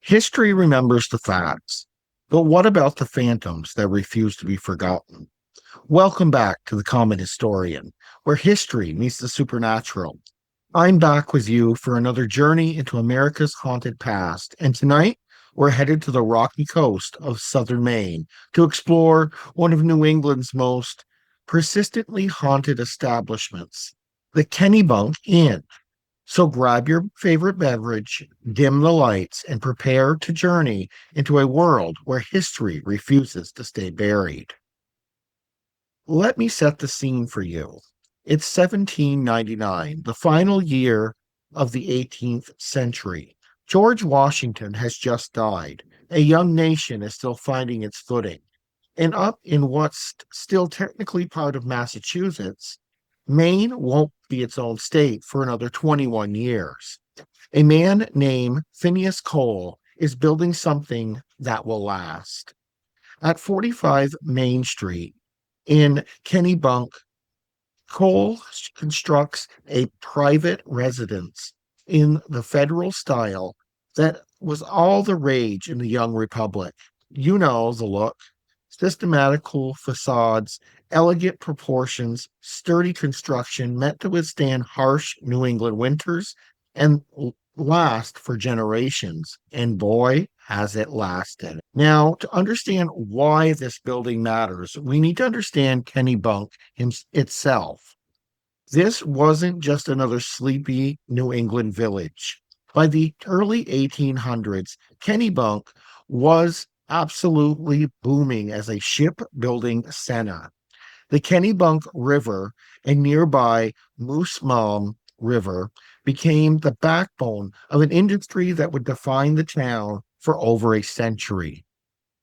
History remembers the facts, but what about the phantoms that refuse to be forgotten? Welcome back to The Common Historian, where history meets the supernatural. I'm back with you for another journey into America's haunted past, and tonight we're headed to the rocky coast of southern Maine to explore one of New England's most persistently haunted establishments, the Kennebunk Inn. So grab your favorite beverage, dim the lights, and prepare to journey into a world where history refuses to stay buried. Let me set the scene for you. It's 1799, the final year of the 18th century. George Washington has just died. A young nation is still finding its footing. And up in what's still technically part of Massachusetts, Maine won't be its own state for another 21 years. A man named Phineas Cole is building something that will last. At 45 Main Street in Kennebunk, Cole constructs a private residence in the federal style that was all the rage in the young republic. You know the look: systematical facades, elegant proportions, sturdy construction meant to withstand harsh New England winters and last for generations. And boy, has it lasted. Now, to understand why this building matters, we need to understand Kennebunk itself. This wasn't just another sleepy New England village. By the early 1800s, Kennebunk was absolutely booming as a shipbuilding center. The Kennebunk River and nearby Moose River became the backbone of an industry that would define the town for over a century.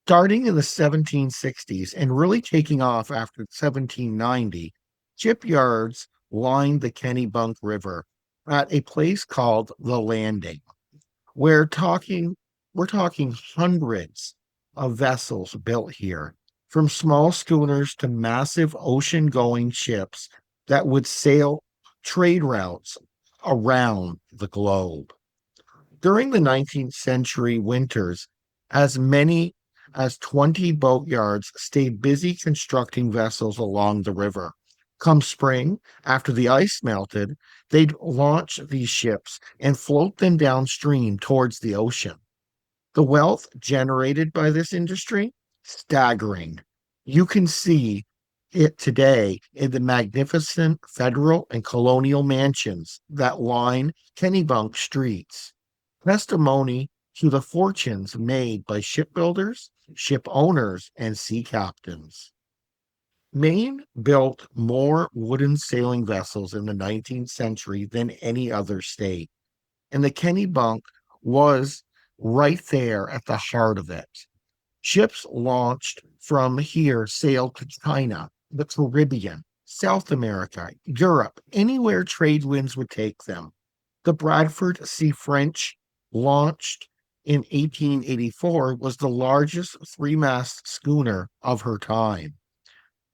Starting in the 1760s and really taking off after 1790, shipyards lined the Kennebunk River at a place called the Landing. We're talking we're talking hundreds of vessels built here, from small schooners to massive ocean-going ships that would sail trade routes around the globe. During the 19th century winters, as many as 20 boatyards stayed busy constructing vessels along the river. Come spring, after the ice melted, they'd launch these ships and float them downstream towards the ocean. The wealth generated by this industry, staggering. You can see it today in the magnificent federal and colonial mansions that line Kennebunk streets. Testimony to the fortunes made by shipbuilders, ship owners, and sea captains. Maine built more wooden sailing vessels in the 19th century than any other state, and the Kennebunk was right there at the heart of it. Ships launched from here sailed to China, the Caribbean, South America, Europe, anywhere trade winds would take them. The Bradford Sea French, launched in 1884, was the largest three-mast schooner of her time.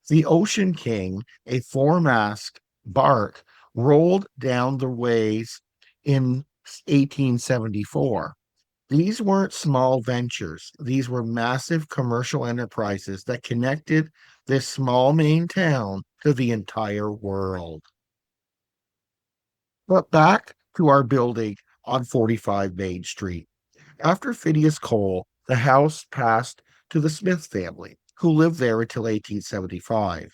The Ocean King, a four-mast bark, rolled down the ways in 1874. These weren't small ventures. These were massive commercial enterprises that connected this small Maine town to the entire world. But back to our building on 45 Main Street. After Phineas Cole, the house passed to the Smith family, who lived there until 1875.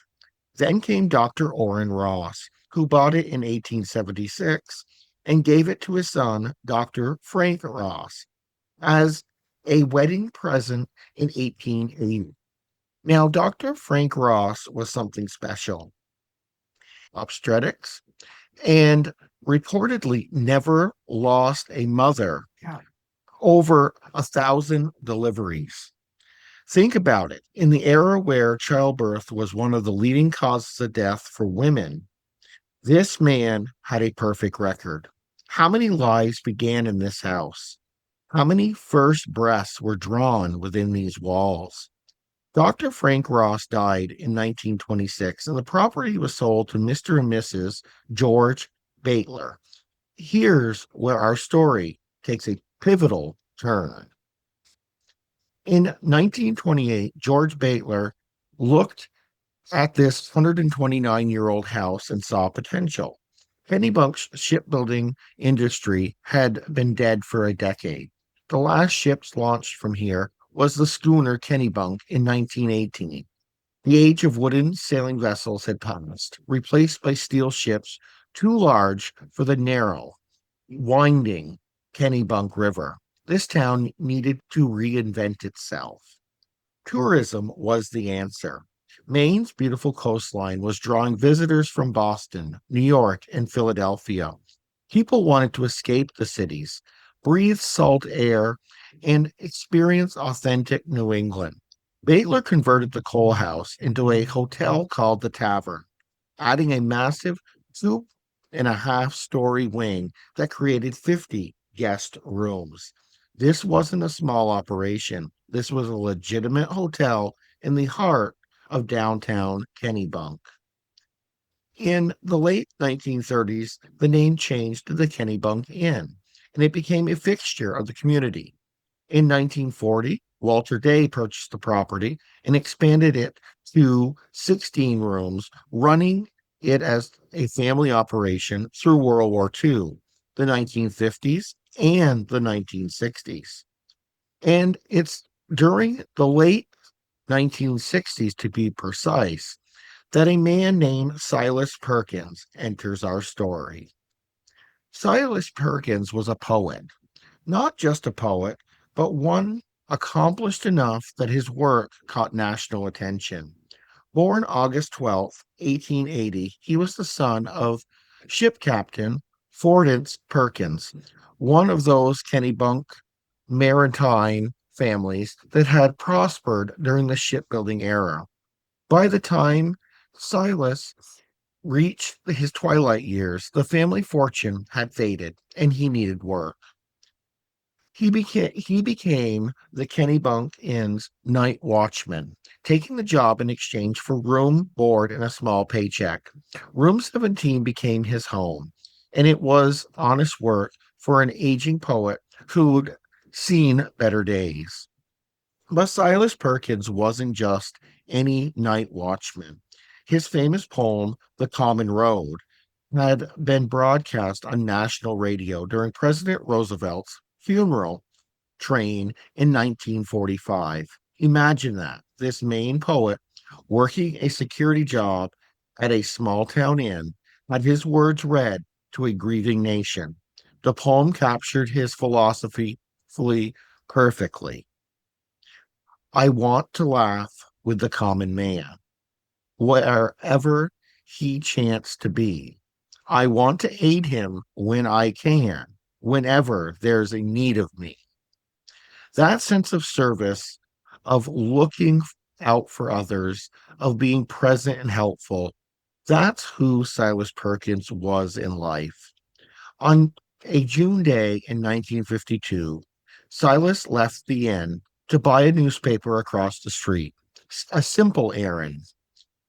Then came Dr. Orrin Ross, who bought it in 1876 and gave it to his son, Dr. Frank Ross, as a wedding present in 1880. Now, Dr. Frank Ross was something special. Obstetrics, and reportedly never lost a mother. Over 1,000 deliveries. Think about it. In the era where childbirth was one of the leading causes of death for women, this man had a perfect record. How many lives began in this house? How many first breaths were drawn within these walls? Dr. Frank Ross died in 1926, and the property was sold to Mr. and Mrs. George Baitler. Here's where our story takes a pivotal turn. In 1928, George Baitler looked at this 129-year-old house and saw potential. Kennebunk's shipbuilding industry had been dead for a decade. The last ships launched from here was the schooner Kennebunk in 1918. The age of wooden sailing vessels had passed, replaced by steel ships too large for the narrow, winding Kennebunk River. This town needed to reinvent itself. Tourism was the answer. Maine's beautiful coastline was drawing visitors from Boston, New York, and Philadelphia. People wanted to escape the cities, breathe salt air, and experience authentic New England. Baitler converted the Cole House into a hotel called the Tavern, adding a massive 2.5-story wing that created 50 guest rooms. This wasn't a small operation. This was a legitimate hotel in the heart of downtown Kennebunk. In the late 1930s, the name changed to the Kennebunk Inn, and it became a fixture of the community. In 1940, Walter Day purchased the property and expanded it to 16 rooms, running it as a family operation through World War II, the 1950s, and the 1960s. And it's during the late 1960s, to be precise, that a man named Silas Perkins enters our story. Silas Perkins was a poet, not just a poet, but one accomplished enough that his work caught national attention. Born August 12th, 1880, he was the son of ship captain Phineas Perkins, one of those Kennebunk maritime families that had prospered during the shipbuilding era. By the time Silas reached his twilight years, the family fortune had faded and he needed work. He became the Kennebunk Inn's night watchman, taking the job in exchange for room, board, and a small paycheck. Room 17 became his home, and it was honest work for an aging poet who'd seen better days. But Silas Perkins wasn't just any night watchman. His famous poem, The Common Road, had been broadcast on national radio during President Roosevelt's funeral train in 1945. Imagine that. This Maine poet, working a security job at a small town inn, had his words read to a grieving nation. The poem captured his philosophy fully perfectly. I want to laugh with the common man, wherever he chanced to be. I want to aid him when I can, whenever there's a need of me. That sense of service, of looking out for others, of being present and helpful, that's who Silas Perkins was in life. On a June day in 1952, Silas left the inn to buy a newspaper across the street. A simple errand.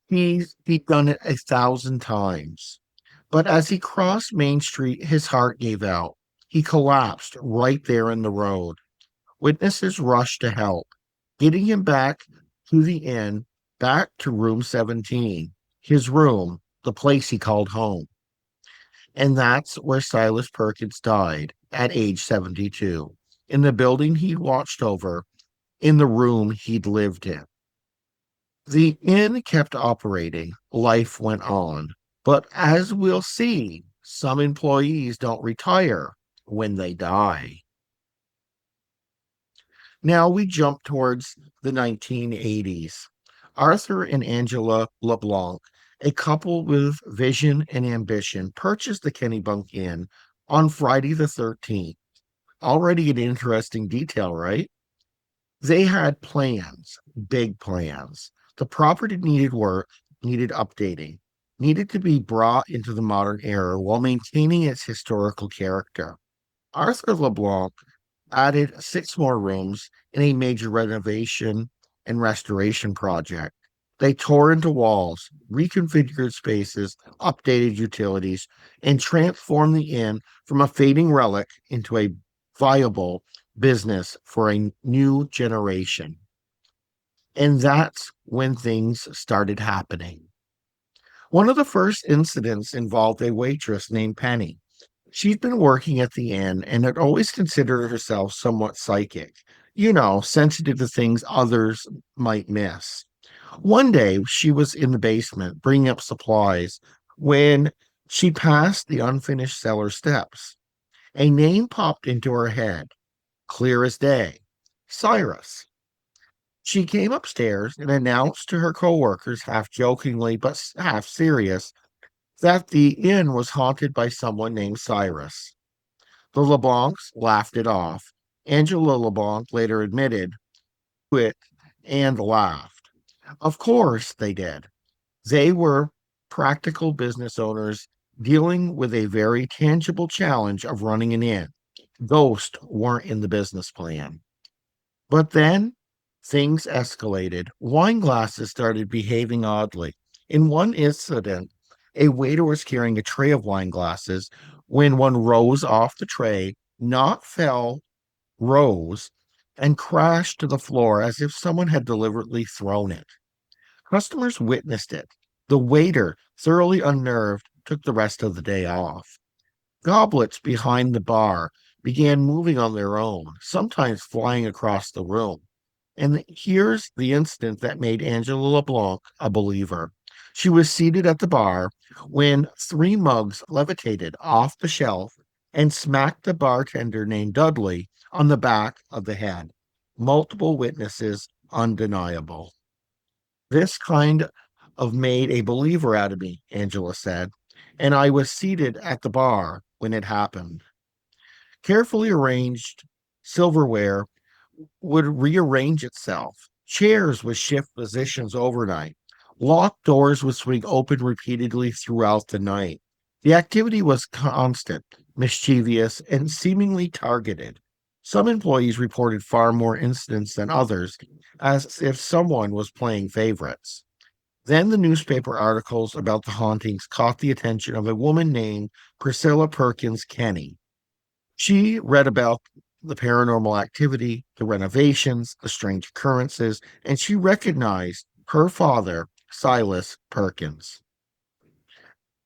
He'd done it 1,000 times. But as he crossed Main Street, his heart gave out. He collapsed right there in the road. Witnesses rushed to help, getting him back to the inn, back to room 17, his room, the place he called home. And that's where Silas Perkins died at age 72, in the building he'd watched over, in the room he'd lived in. The inn kept operating, life went on. But as we'll see, some employees don't retire when they die. Now we jump towards the 1980s. Arthur and Angela LeBlanc, a couple with vision and ambition, purchased the Kennebunk Inn on Friday the 13th. Already an interesting detail, right? They had plans, big plans. The property needed work, needed updating, needed to be brought into the modern era while maintaining its historical character. Arthur LeBlanc added 6 more rooms in a major renovation and restoration project. They tore into walls, reconfigured spaces, updated utilities, and transformed the inn from a fading relic into a viable business for a new generation. And that's when things started happening. One of the first incidents involved a waitress named Penny. She'd been working at the inn and had always considered herself somewhat psychic, sensitive to things others might miss. One day, she was in the basement bringing up supplies when she passed the unfinished cellar steps. A name popped into her head, clear as day: Cyrus. She came upstairs and announced to her coworkers, half jokingly but half serious, that the inn was haunted by someone named Cyrus. The LeBlancs laughed it off. Angela LeBlanc later admitted to it and laughed. Of course they did. They were practical business owners dealing with a very tangible challenge of running an inn. Ghosts weren't in the business plan. But then things escalated. Wine glasses started behaving oddly. In one incident, a waiter was carrying a tray of wine glasses when one rose off the tray, not fell, rose, and crashed to the floor as if someone had deliberately thrown it. Customers witnessed it. The waiter, thoroughly unnerved, took the rest of the day off. Goblets behind the bar began moving on their own, sometimes flying across the room. And here's the incident that made Angela LeBlanc a believer. She was seated at the bar when three mugs levitated off the shelf and smacked the bartender named Dudley on the back of the head. Multiple witnesses, undeniable. This kind of made a believer out of me, Angela said, and I was seated at the bar when it happened. Carefully arranged silverware would rearrange itself. Chairs would shift positions overnight. Locked doors would swing open repeatedly throughout the night. The activity was constant, mischievous, and seemingly targeted. Some employees reported far more incidents than others, as if someone was playing favorites. Then the newspaper articles about the hauntings caught the attention of a woman named Priscilla Perkins Kenny. She read about the paranormal activity, the renovations, the strange occurrences, and she recognized her father, Silas Perkins.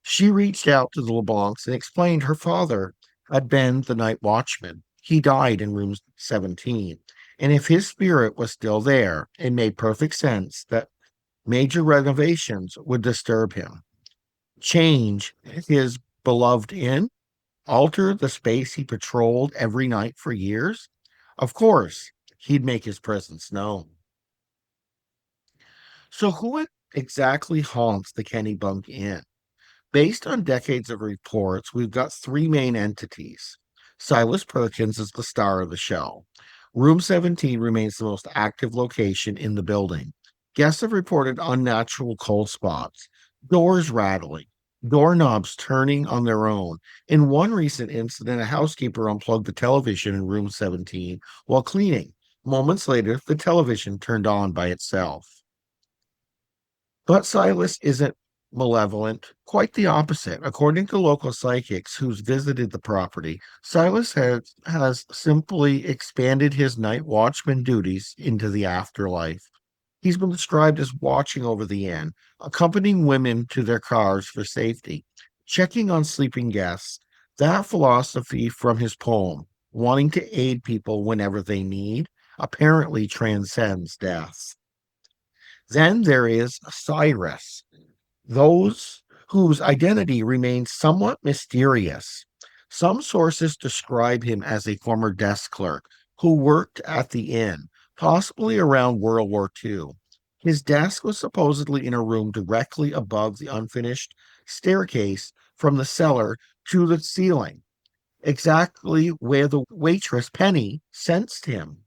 She reached out to the LeBlancs and explained her father had been the night watchman. He died in room 17. And if his spirit was still there, it made perfect sense that major renovations would disturb him, change his beloved inn, alter the space he patrolled every night for years. Of course, he'd make his presence known. So, who exactly haunts the Kennebunk Inn? Based on decades of reports, we've got three main entities. Silas Perkins is the star of the show. Room 17 remains the most active location in the building. Guests have reported unnatural cold spots, doors rattling, doorknobs turning on their own. In one recent incident, a housekeeper unplugged the television in room 17 while cleaning. Moments later, the television turned on by itself. But Silas isn't malevolent, quite the opposite. According to local psychics who's visited the property, Silas has simply expanded his night watchman duties into the afterlife. He's been described as watching over the inn, accompanying women to their cars for safety, checking on sleeping guests. That philosophy from his poem, wanting to aid people whenever they need, apparently transcends death. Then there is Cyrus, those whose identity remains somewhat mysterious. Some sources describe him as a former desk clerk who worked at the inn, possibly around World War II. His desk was supposedly in a room directly above the unfinished staircase from the cellar to the ceiling, exactly where the waitress Penny sensed him.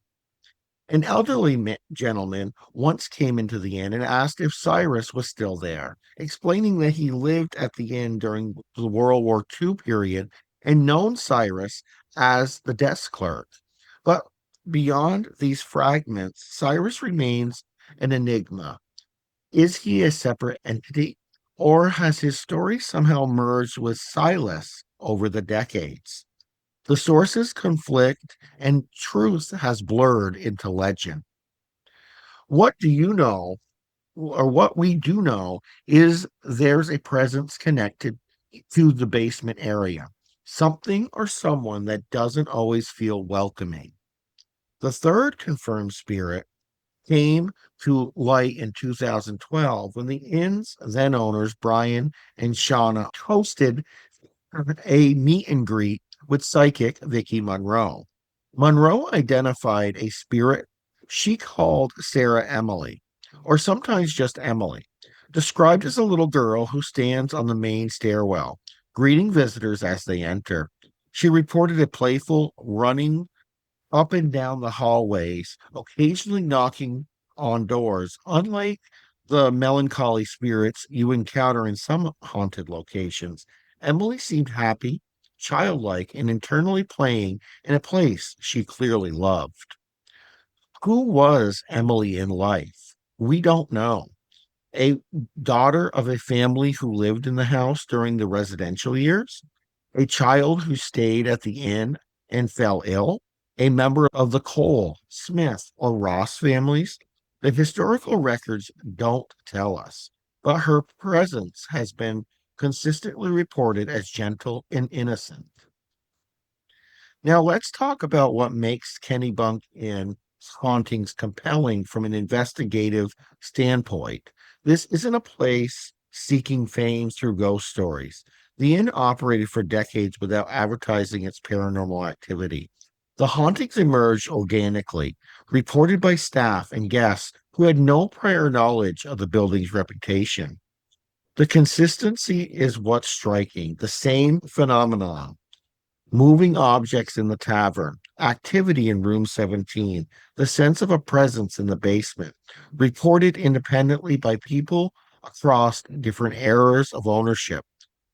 An elderly gentleman once came into the inn and asked if Cyrus was still there, explaining that he lived at the inn during the World War II period and known Cyrus as the desk clerk. But beyond these fragments, Cyrus remains an enigma. Is he a separate entity, or has his story somehow merged with Silas over the decades? The sources conflict and truth has blurred into legend. What do you know, or what we do know, is there's a presence connected to the basement area, something or someone that doesn't always feel welcoming. The third confirmed spirit came to light in 2012 when the inn's then owners, Brian and Shauna, hosted a meet and greet with psychic Vicky Monroe. Monroe identified a spirit she called Sara Emily, or sometimes just Emily, described as a little girl who stands on the main stairwell, greeting visitors as they enter. She reported a playful running up and down the hallways, occasionally knocking on doors, unlike the melancholy spirits you encounter in some haunted locations. Emily seemed happy, childlike, and internally playing in a place she clearly loved. Who was Emily in life? We don't know. A daughter of a family who lived in the house during the residential years, a child who stayed at the inn and fell ill, a member of the Cole, Smith, or Ross families. The historical records don't tell us, but her presence has been consistently reported as gentle and innocent. Now, let's talk about what makes Kennebunk Inn hauntings compelling from an investigative standpoint. This isn't a place seeking fame through ghost stories. The inn operated for decades without advertising its paranormal activity. The hauntings emerged organically, reported by staff and guests who had no prior knowledge of the building's reputation. The consistency is what's striking. The same phenomenon: moving objects in the tavern, activity in room 17, the sense of a presence in the basement, reported independently by people across different eras of ownership.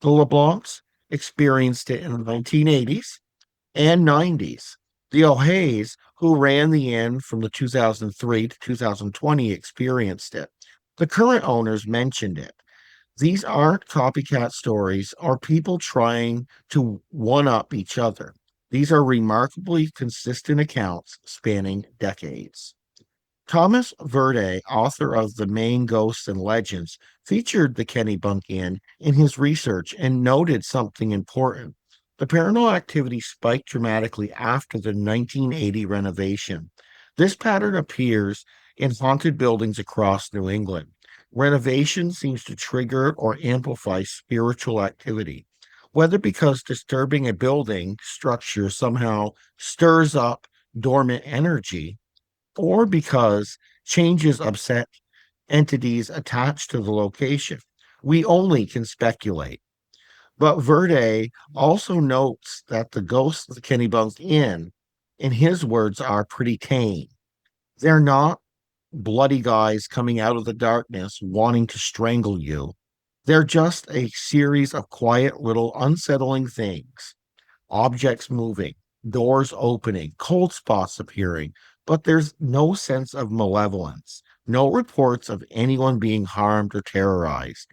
The LeBlancs experienced it in the 1980s and 90s. The O'Hays, who ran the inn from the 2003 to 2020, experienced it. The current owners mentioned it. These aren't copycat stories or people trying to one up each other. These are remarkably consistent accounts spanning decades. Thomas Verde, author of The Maine Ghosts and Legends, featured the Kennebunk Inn in his research and noted something important. The paranormal activity spiked dramatically after the 1980 renovation. This pattern appears in haunted buildings across New England. Renovation seems to trigger or amplify spiritual activity, whether because disturbing a building structure somehow stirs up dormant energy, or because changes upset entities attached to the location. We only can speculate. But Verde also notes that the ghosts of the Kennebunk Inn, in his words, are pretty tame. They're not bloody guys coming out of the darkness wanting to strangle you. They're just a series of quiet little unsettling things: objects moving, doors opening, cold spots appearing, but there's no sense of malevolence, no reports of anyone being harmed or terrorized.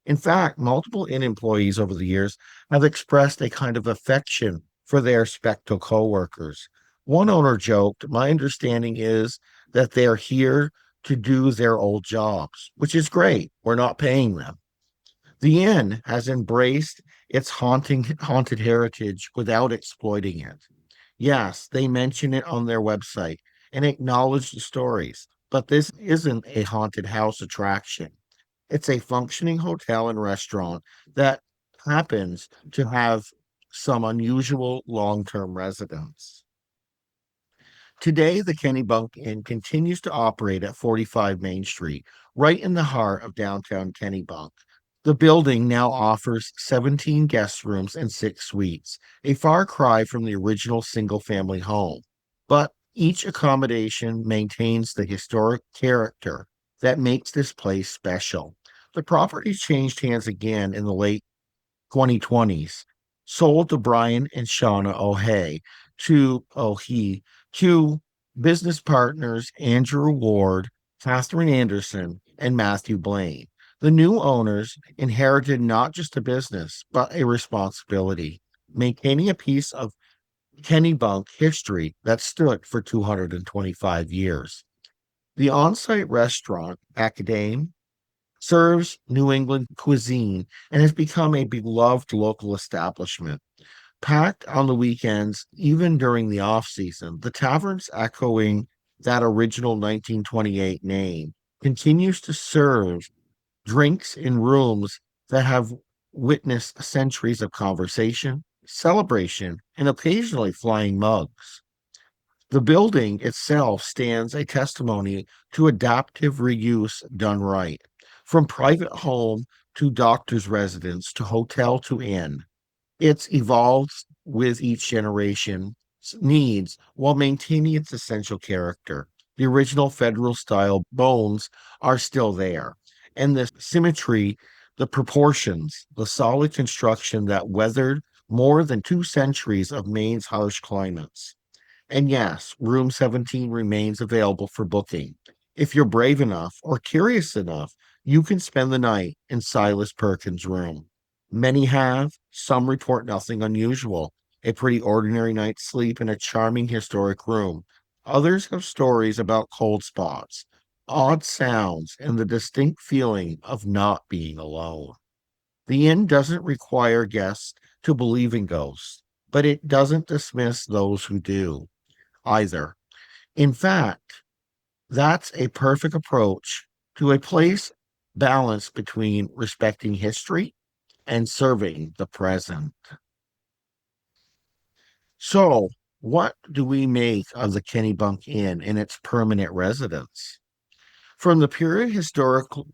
In fact, multiple inn employees over the years have expressed a kind of affection for their spectral coworkers. One owner joked, "My understanding is that they are here to do their old jobs, which is great. We're not paying them." The inn has embraced its haunted heritage without exploiting it. Yes, they mention it on their website and acknowledge the stories, but this isn't a haunted house attraction. It's a functioning hotel and restaurant that happens to have some unusual long-term residents. Today, the Kennebunk Inn continues to operate at 45 Main Street, right in the heart of downtown Kennebunk. The building now offers 17 guest rooms and 6 suites, a far cry from the original single family home. But each accommodation maintains the historic character that makes this place special. The property changed hands again in the late 2020s, sold to Brian and Shauna O'Hee to business partners Andrew Ward, Catherine Anderson, and Matthew Blaine. The new owners inherited not just a business, but a responsibility, maintaining a piece of Kennebunk history that stood for 225 years. The on site restaurant, Academe, serves New England cuisine and has become a beloved local establishment. Packed on the weekends, even during the off season, the tavern's echoing that original 1928 name continues to serve drinks in rooms that have witnessed centuries of conversation, celebration, and occasionally flying mugs. The building itself stands a testimony to adaptive reuse done right, from private home to doctor's residence to hotel to inn. It's evolved with each generation's needs while maintaining its essential character. The original federal style bones are still there, and the symmetry, the proportions, the solid construction that weathered more than 2 centuries of Maine's harsh climates. And yes, room 17 remains available for booking. If you're brave enough or curious enough, you can spend the night in Silas Perkins' room. Many have, some report nothing unusual, a pretty ordinary night's sleep in a charming historic room. Others have stories about cold spots, odd sounds, and the distinct feeling of not being alone. The inn doesn't require guests to believe in ghosts, but it doesn't dismiss those who do either. In fact, that's a perfect approach to a place balanced between respecting history and serving the present. So, what do we make of the Kennebunk Inn and its permanent residents? From a purely historical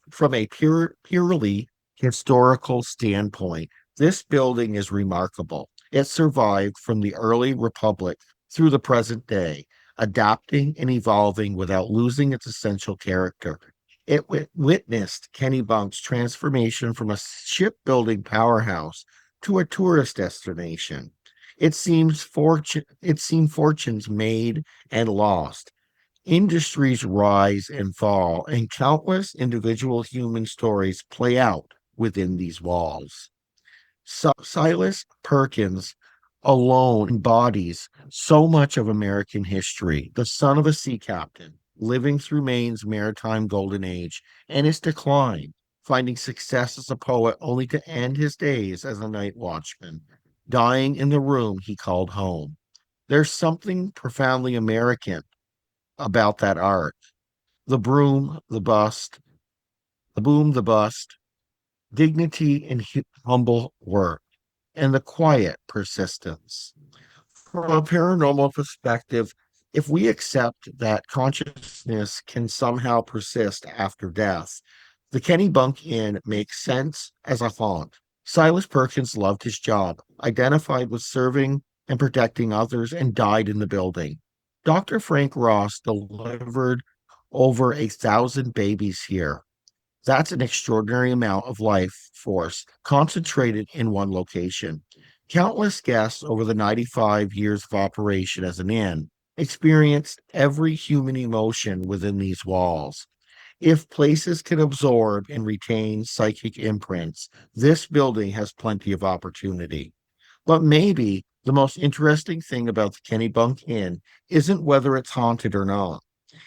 standpoint, this building is remarkable. It survived from the early republic through the present day, adapting and evolving without losing its essential character. It witnessed Kennebunk's transformation from a shipbuilding powerhouse to a tourist destination. It seen fortunes made and lost, industries rise and fall, and countless individual human stories play out within these walls. Silas Perkins alone embodies so much of American history, the son of a sea captain, living through Maine's maritime golden age and its decline, finding success as a poet only to end his days as a night watchman, dying in the room he called home. There's something profoundly American about that art. The broom, the bust, the boom, the bust, dignity and humble work, and the quiet persistence. From a paranormal perspective, if we accept that consciousness can somehow persist after death, the Kennebunk Inn makes sense as a haunt. Silas Perkins loved his job, identified with serving and protecting others, and died in the building. Dr. Frank Ross delivered over 1,000 babies here. That's an extraordinary amount of life force concentrated in one location. Countless guests over the 95 years of operation as an inn experienced every human emotion within these walls. If places can absorb and retain psychic imprints, this building has plenty of opportunity. But maybe the most interesting thing about the Kennebunk Inn isn't whether it's haunted or not.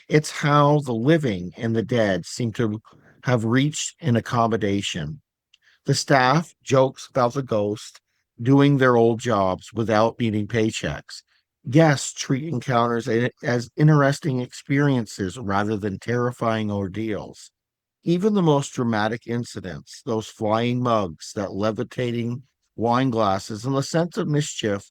It's how the living and the dead seem to have reached an accommodation. The staff jokes about the ghost doing their old jobs without needing paychecks. Guests treat encounters as interesting experiences rather than terrifying ordeals. Even the most dramatic incidents, those flying mugs, that levitating wine glasses, and the sense of mischief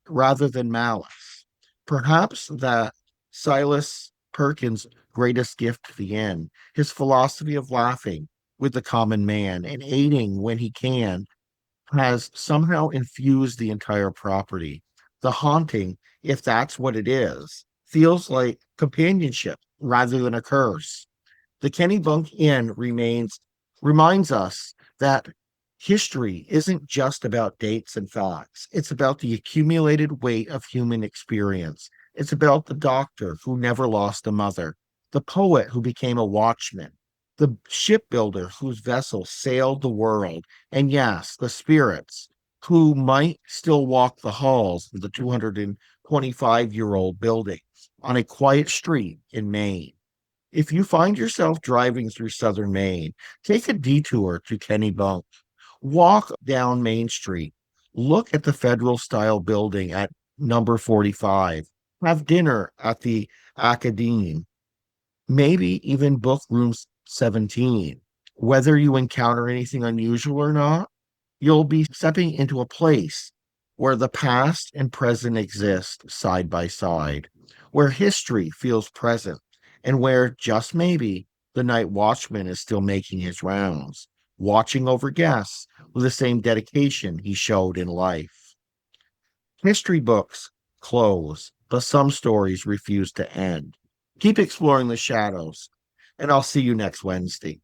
rather than malice. Perhaps that Silas Perkins' greatest gift to the end, his philosophy of laughing with the common man and aiding when he can, has somehow infused the entire property. The haunting, if that's what it is, feels like companionship rather than a curse. The Kennebunk Inn reminds us that history isn't just about dates and facts. It's about the accumulated weight of human experience. It's about the doctor who never lost a mother, the poet who became a watchman, the shipbuilder whose vessel sailed the world, and yes, the spirits who might still walk the halls of the 225-year-old building on a quiet street in Maine. If you find yourself driving through southern Maine, take a detour to Kennebunk. Walk down Main Street. Look at the federal style building at number 45. Have dinner at the Academe. Maybe even book room 17. Whether you encounter anything unusual or not, you'll be stepping into a place where the past and present exist side by side, where history feels present, and where, just maybe, the night watchman is still making his rounds, watching over guests with the same dedication he showed in life. History books close, but some stories refuse to end. Keep exploring the shadows, and I'll see you next Wednesday.